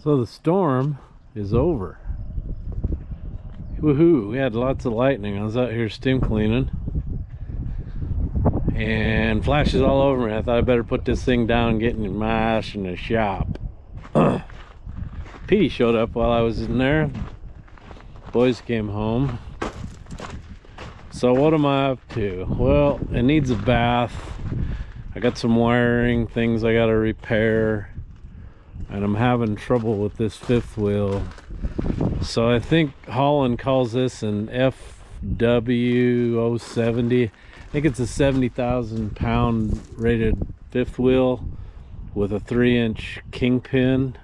So the storm is over. Woohoo! We had lots of lightning. I was out here steam cleaning and flashes all over me. I thought I better put this thing down and get my ass in the shop. Petey showed up while I was in there. Boys came home. So what am I up to? Well, it needs a bath. I got some wiring things I gotta repair, and I'm having trouble with this fifth wheel. So I think Holland calls this an FW070. I think it's a 70,000 pound rated fifth wheel with a 3-inch kingpin.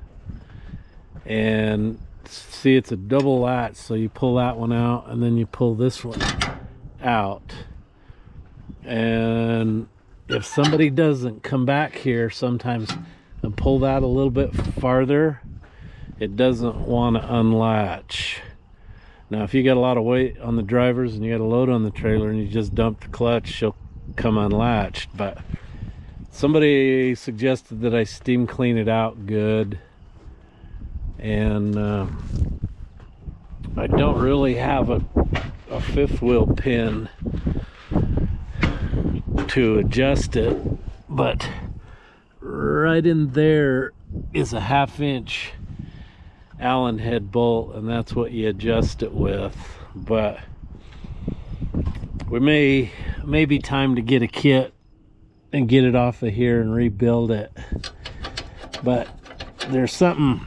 And see, it's a double latch, so you pull that one out and then you pull this one out. And if somebody doesn't come back here sometimes and pull that a little bit farther, it doesn't want to unlatch. Now if you got a lot of weight on the drivers and you got a load on the trailer and you just dump the clutch, she'll come unlatched. But somebody suggested that I steam clean it out good, and I don't really have a fifth wheel pin to adjust it, but right in there is a 1/2 inch Allen head bolt, and that's what you adjust it with. But we may be time to get a kit and get it off of here and rebuild it. But there's something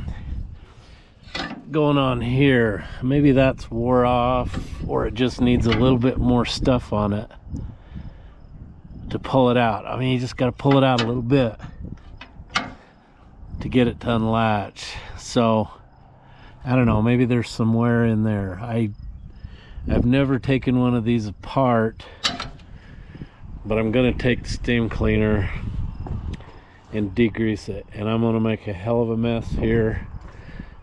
going on here. Maybe that's wore off, or it just needs a little bit more stuff on it to pull it out. I mean, you just got to pull it out a little bit to get it to unlatch. So I don't know, maybe there's some wear in there. I've never taken one of these apart, but I'm gonna take the steam cleaner and degrease it, and I'm gonna make a hell of a mess here.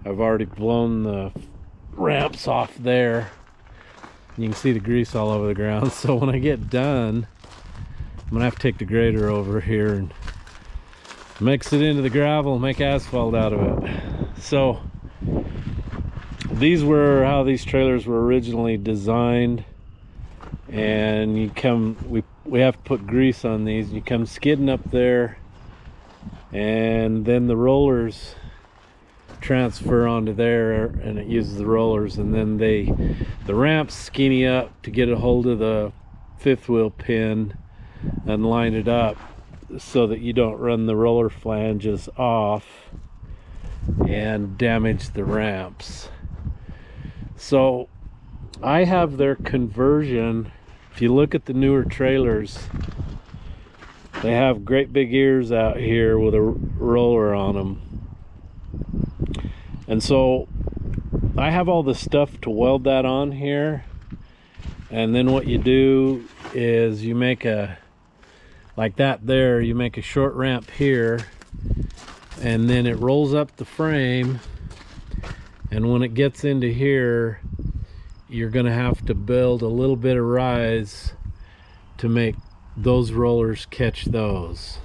I've already blown the ramps off there. You can see the grease all over the ground. So when I get done, I'm gonna have to take the grader over here and mix it into the gravel, make asphalt out of it. So these were how these trailers were originally designed, and you come, we have to put grease on these. You come skidding up there, and then the rollers transfer onto there, and it uses the rollers, and then the ramps skinny up to get a hold of the fifth wheel pin and line it up so that you don't run the roller flanges off and damage the ramps. So I have their conversion. If you look at the newer trailers, they have great big ears out here with a roller on them. And so I have all the stuff to weld that on here. And then what you do is you make a, like that there, you make a short ramp here, and then it rolls up the frame. And when it gets into here, you're gonna have to build a little bit of rise to make those rollers catch those.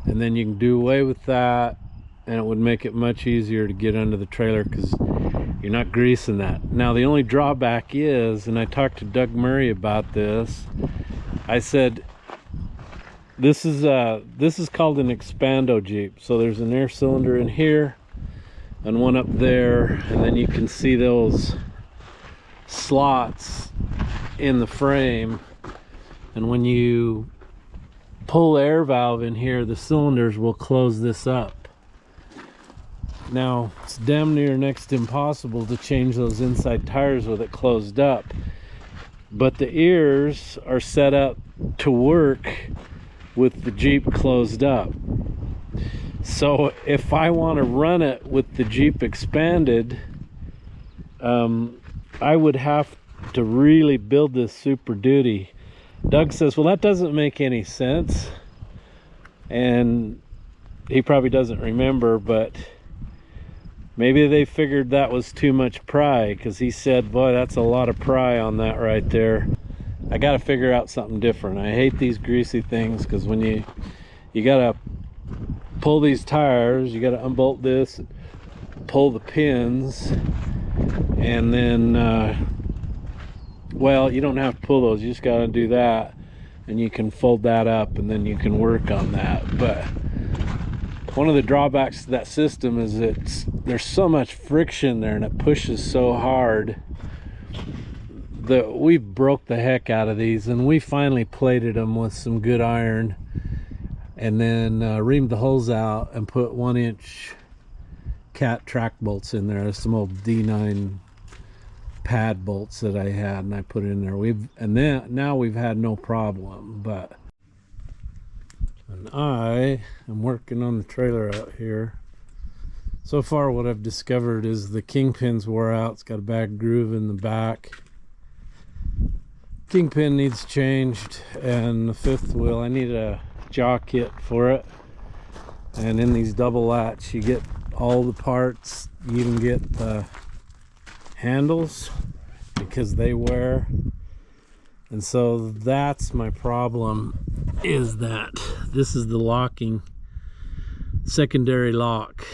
And then you can do away with that, and it would make it much easier to get under the trailer because you're not greasing that. Now the only drawback is, and I talked to Doug Murray about this, I said, this is called an expando Jeep. So there's an air cylinder in here and one up there, and then you can see those slots in the frame, and when you pull the air valve in here, the cylinders will close this up. Now it's damn near next to impossible to change those inside tires with it closed up, but the ears are set up to work with the Jeep closed up. So if I want to run it with the Jeep expanded, I would have to really build this Super Duty. Doug says, well, that doesn't make any sense, and he probably doesn't remember, but maybe they figured that was too much pry, because he said, boy, that's a lot of pry on that right there. I got to figure out something different. I hate these greasy things, because when you gotta pull these tires. You got to unbolt this, pull the pins, and then well, you don't have to pull those, you just got to do that, and you can fold that up and then you can work on that. But one of the drawbacks to that system is there's so much friction there and it pushes so hard that we broke the heck out of these, and we finally plated them with some good iron and then reamed the holes out and put 1-inch cat track bolts in there. There's some old D9 pad bolts that I had, and I put it in there. Now we've had no problem. And I am working on the trailer out here. So far what I've discovered is the kingpins wore out. It's got a bad groove in the back. Kingpin needs changed, and the fifth wheel, I need a jaw kit for it. And in these double latch you get all the parts. You even get the handles because they wear. And so that's my problem, is that this is the locking secondary lock,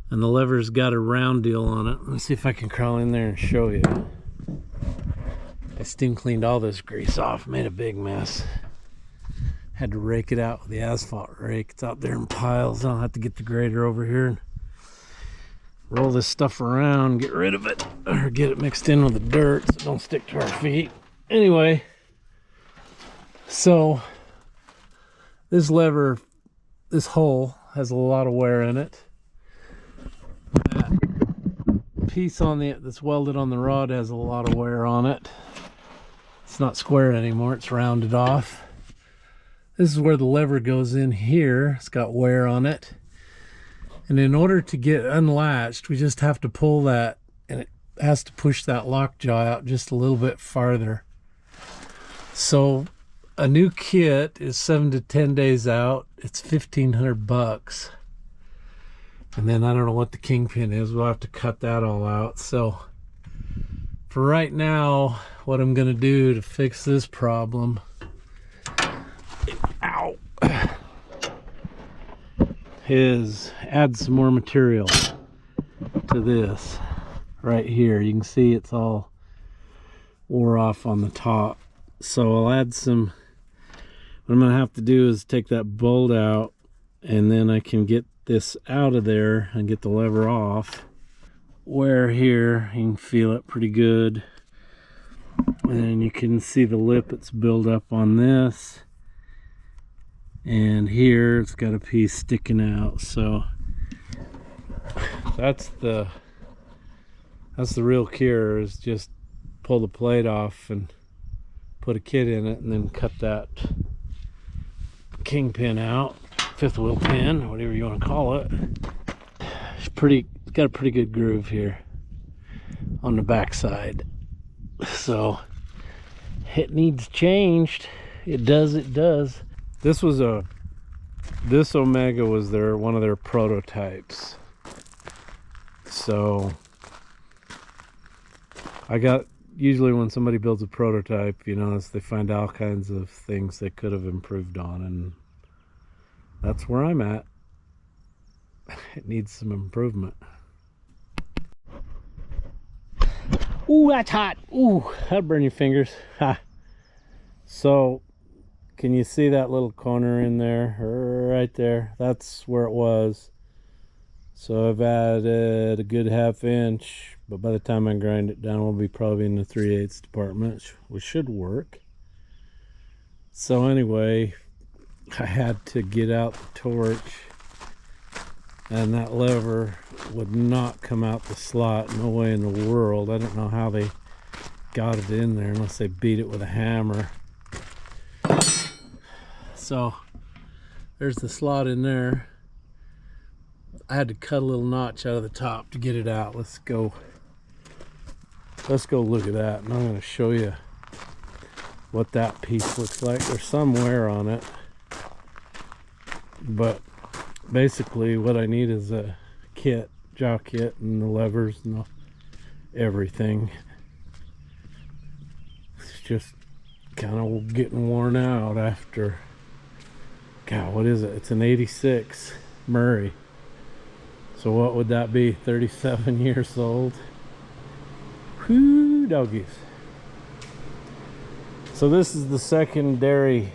and the lever's got a round deal on it. Let me see if I can crawl in there and show you. I steam cleaned all this grease off, made a big mess. Had to rake it out with the asphalt rake. It's out there in piles. I'll have to get the grader over here and roll this stuff around, get rid of it, or get it mixed in with the dirt so it don't stick to our feet. Anyway, so this lever, this hole has a lot of wear in it. That piece on that's welded on the rod has a lot of wear on it. It's not square anymore, it's rounded off. This is where the lever goes in here. It's got wear on it. And in order to get unlatched, we just have to pull that, and it has to push that lockjaw out just a little bit farther. So a new kit is 7 to 10 days out. It's $1,500. And then I don't know what the kingpin is. We'll have to cut that all out. So for right now, what I'm going to do to fix this problem, ow, is add some more material to this right here. You can see it's all wore off on the top. So I'll add some, what I'm going to have to do is take that bolt out, and then I can get this out of there and get the lever off. Where here, you can feel it pretty good. And you can see the lip that's built up on this. And here it's got a piece sticking out. So that's the real cure, is just pull the plate off and put a kit in it, and then cut that kingpin out, fifth wheel pin, whatever you want to call it. It's got a pretty good groove here on the back side. So it needs changed. It does. This Omega was one of their prototypes. So usually when somebody builds a prototype, you know, they find all kinds of things they could have improved on, and that's where I'm at. It needs some improvement. Ooh, that's hot. Ooh, that'll burn your fingers. Ha. So can you see that little corner in there? Right there. That's where it was. So I've added a good 1/2 inch, but by the time I grind it down, we'll be probably in the 3/8 department, which should work. So anyway, I had to get out the torch, and that lever would not come out the slot. No way in the world. I don't know how they got it in there unless they beat it with a hammer. So there's the slot in there. I had to cut a little notch out of the top to get it out. Let's go look at that, and I'm going to show you what that piece looks like. There's some wear on it, but basically what I need is a kit, jaw kit, and the levers and everything. It's just kind of getting worn out after God, what is it? It's an 86 Murray. So what would that be? 37 years old. Whoo, doggies. So this is the secondary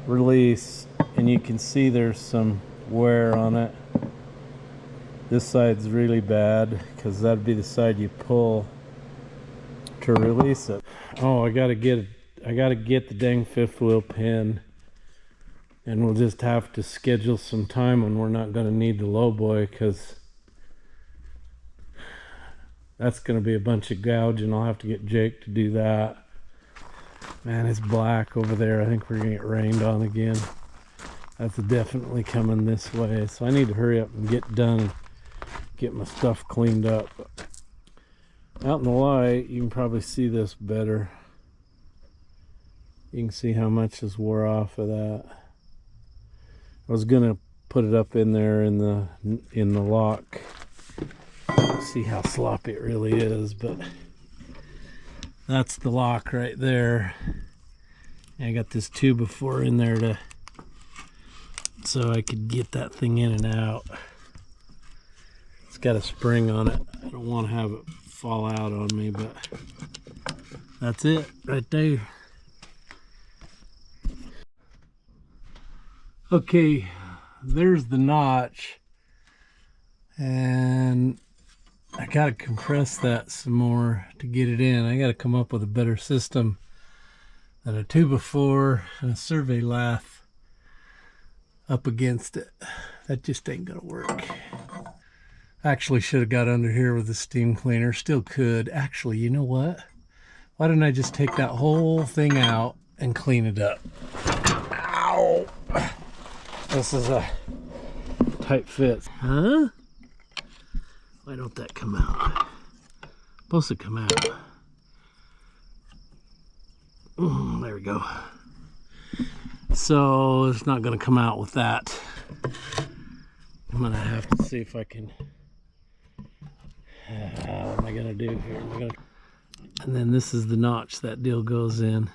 release, and you can see there's some wear on it. This side's really bad because that'd be the side you pull to release it. Oh, I gotta get the dang fifth wheel pin, and we'll just have to schedule some time when we're not gonna need the lowboy, because that's gonna be a bunch of gouging. I'll have to get Jake to do that. Man, it's black over there. I think we're gonna get rained on again. That's definitely coming this way, so I need to hurry up and get done and get my stuff cleaned up. Out in the light, you can probably see this better. You can see how much is wore off of that. I was gonna put it up in there in the lock, see how sloppy it really is, but that's the lock right there. I got this 2x4 in there so I could get that thing in and out. It's got a spring on it. I don't want to have it fall out on me, but that's it right there. Okay, there's the notch, and I gotta compress that some more to get it in. I gotta come up with a better system than a 2x4 and a survey lath up against it. That just ain't gonna work. Actually should have got under here with the steam cleaner. Still could. Actually, you know what? Why don't I just take that whole thing out and clean it up? Ow! This is a tight fit. Huh? Why don't that come out? Supposed to come out. There we go. So it's not going to come out with that. I'm going to have to see if I can... what am I going to do here? And then this is the notch that deal goes in.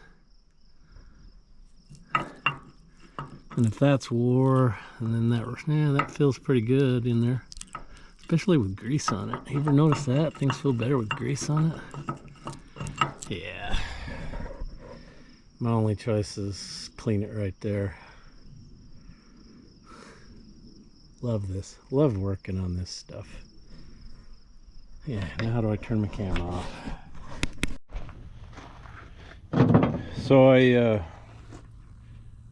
And if that's wore, and then that feels pretty good in there. Especially with grease on it. You ever notice that? Things feel better with grease on it? Yeah. My only choice is clean it right there. Love this. Love working on this stuff. Yeah, now how do I turn my camera off? So I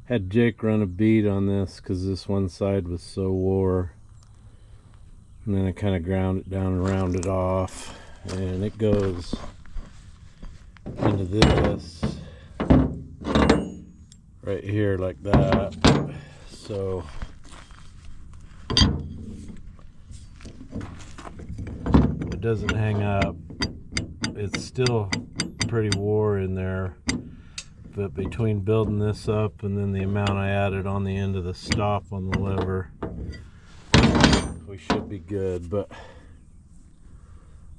had Jake run a bead on this because this one side was so wore. And then I kind of ground it down and round it off. And it goes into this right here like that. So it doesn't hang up. It's still pretty wore in there, but between building this up and then the amount I added on the end of the stop on the lever, we should be good. But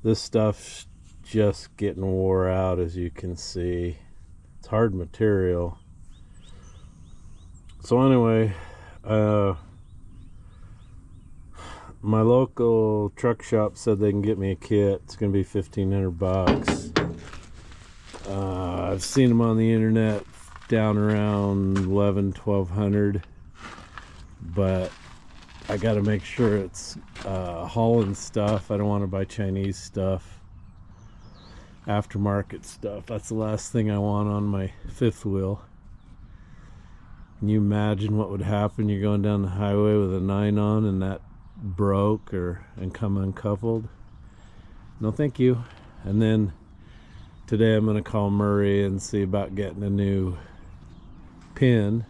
this stuff's just getting wore out, as you can see. It's hard material. So anyway, my local truck shop said they can get me a kit. It's gonna be $1,500. I've seen them on the internet down around $1,100-1,200, but I got to make sure it's Holland stuff. I don't want to buy Chinese stuff, aftermarket stuff. That's the last thing I want on my fifth wheel. Can you imagine what would happen? You're going down the highway with a 9 on and that broke and come uncoupled. No thank you. And then today I'm going to call Murray and see about getting a new pin.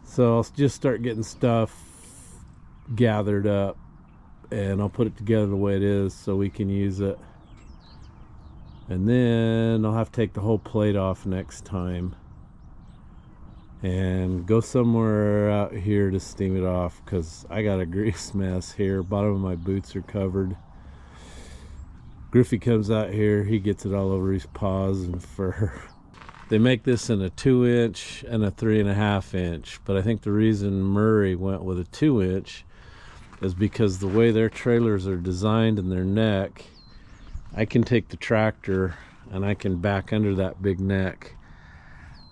So I'll just start getting stuff gathered up and I'll put it together the way it is so we can use it. And then I'll have to take the whole plate off next time and go somewhere out here to steam it off, because I got a grease mess here. Bottom of my boots are covered. Griffey comes out here, he gets it all over his paws and fur. They make this in a 2-inch and a 3.5-inch, but I think the reason Murray went with a 2-inch is because the way their trailers are designed in their neck, I can take the tractor and I can back under that big neck.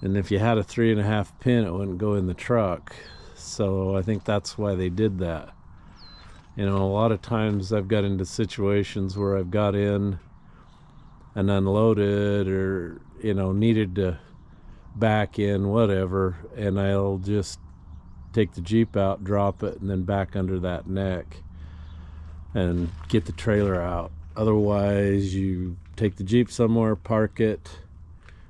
And if you had a 3.5 pin, it wouldn't go in the truck. So I think that's why they did that. You know, a lot of times I've got into situations where I've got in and unloaded, or, you know, needed to back in, whatever, and I'll just take the Jeep out, drop it, and then back under that neck and get the trailer out. Otherwise, you take the Jeep somewhere, park it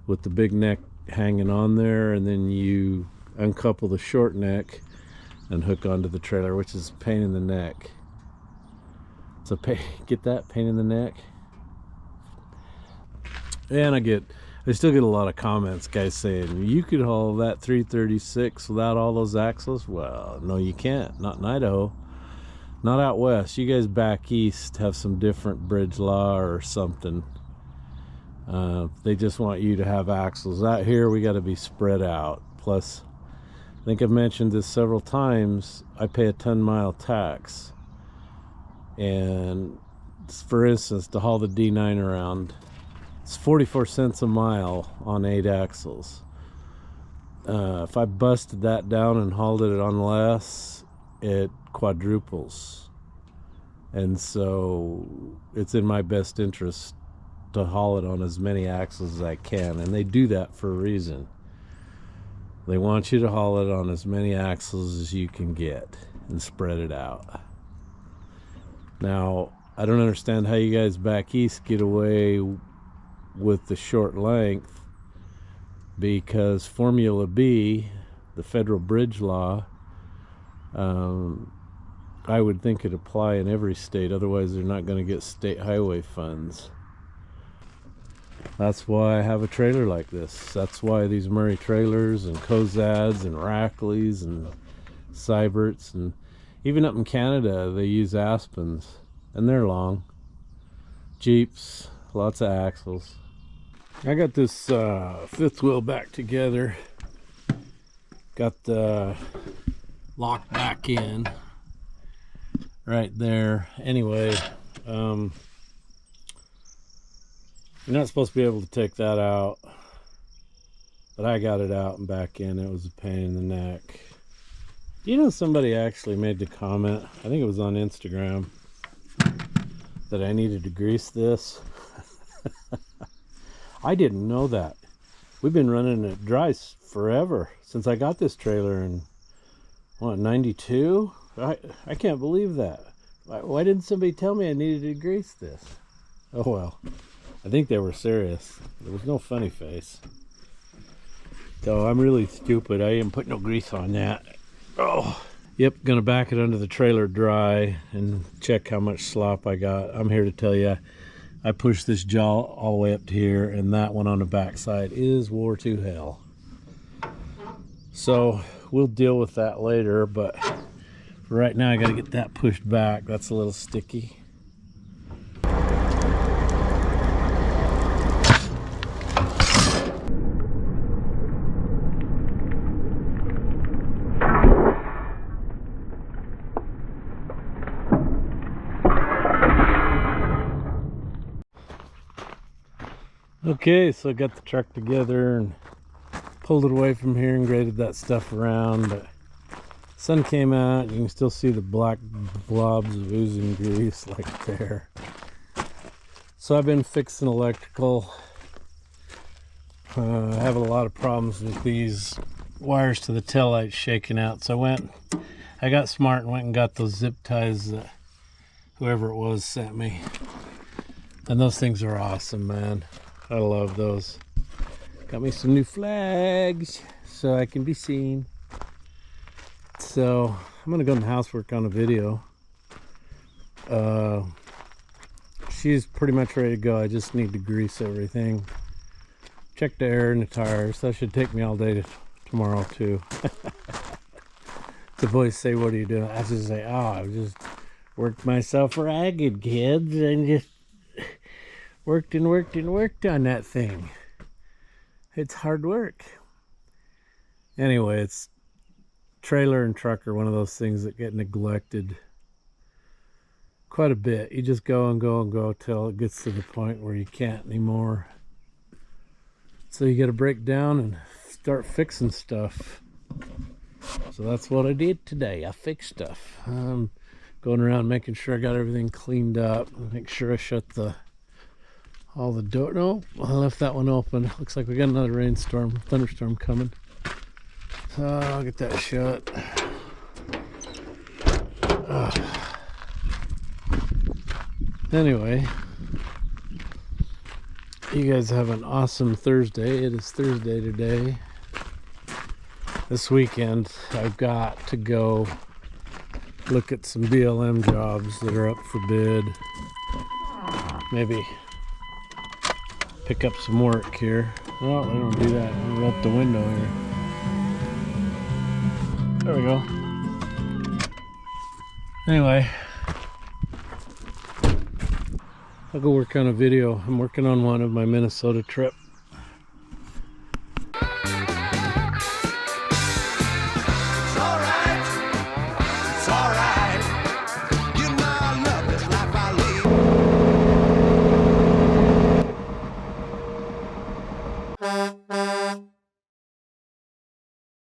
with the big neck hanging on there, and then you uncouple the short neck and hook onto the trailer, which is a pain in the neck. It's a pain. Get that? Pain in the neck. And I still get a lot of comments, guys, saying you could haul that 336 without all those axles. Well, no, you can't. Not in Idaho. Not out west. You guys back east have some different bridge law or something. They just want you to have axles. Out here, we got to be spread out. Plus, I think I've mentioned this several times, I pay a 10-mile tax. And for instance, to haul the D9 around, it's 44 cents a mile on 8 axles. If I busted that down and hauled it on less, it quadruples. And so it's in my best interest to haul it on as many axles as I can. And they do that for a reason. They want you to haul it on as many axles as you can get and spread it out. Now, I don't understand how you guys back east get away with the short length, because Formula B, the federal bridge law, I would think it'd apply in every state. Otherwise, they're not going to get state highway funds. That's why I have a trailer like this. That's why these Murray trailers and Cozads and Rackleys and Syberts, and even up in Canada they use Aspens, and they're long. Jeeps, lots of axles. I got this fifth wheel back together. Got the lock back in right there. Anyway, you're not supposed to be able to take that out, but I got it out and back in. It was a pain in the neck. You know, somebody actually made the comment, I think it was on Instagram, that I needed to grease this. I didn't know that. We've been running it dry forever, since I got this trailer in, what, 92? I can't believe that. Why didn't somebody tell me I needed to grease this? Oh well. I think they were serious. There was no funny face. So I'm really stupid. I didn't put no grease on that. Oh, yep, gonna back it under the trailer dry and check how much slop I got. I'm here to tell you, I pushed this jaw all the way up to here, and that one on the back side is wore to hell. So we'll deal with that later, but for right now I gotta get that pushed back. That's a little sticky. Okay, so I got the truck together and pulled it away from here and graded that stuff around, but sun came out. You can still see the black blobs of oozing grease like there. So I've been fixing electrical. I have a lot of problems with these wires to the taillights shaking out, so I got smart and went and got those zip ties that whoever it was sent me, and those things are awesome, man. I love those. Got me some new flags so I can be seen. So I'm gonna go in the house, work on a video. She's pretty much ready to go. I just need to grease everything. Check the air in the tires. That should take me all day tomorrow too. The boys say, "What are you doing?" I just say, "Oh, I just worked myself ragged, kids, and just worked and worked and worked on that thing." It's hard work. Anyway, it's trailer and truck are one of those things that get neglected quite a bit. You just go and go and go till it gets to the point where you can't anymore. So you got to break down and start fixing stuff. So that's what I did today. I fixed stuff. Going around making sure I got everything cleaned up. Make sure I shut all the door. No, I left that one open. Looks like we got another thunderstorm coming. So I'll get that shut. Anyway, you guys have an awesome Thursday. It is Thursday today. This weekend I've got to go look at some BLM jobs that are up for bid. Maybe pick up some work here. Oh, they don't do that. We're out the window here. There we go. Anyway, I'll go work on a video. I'm working on one of my Minnesota trip.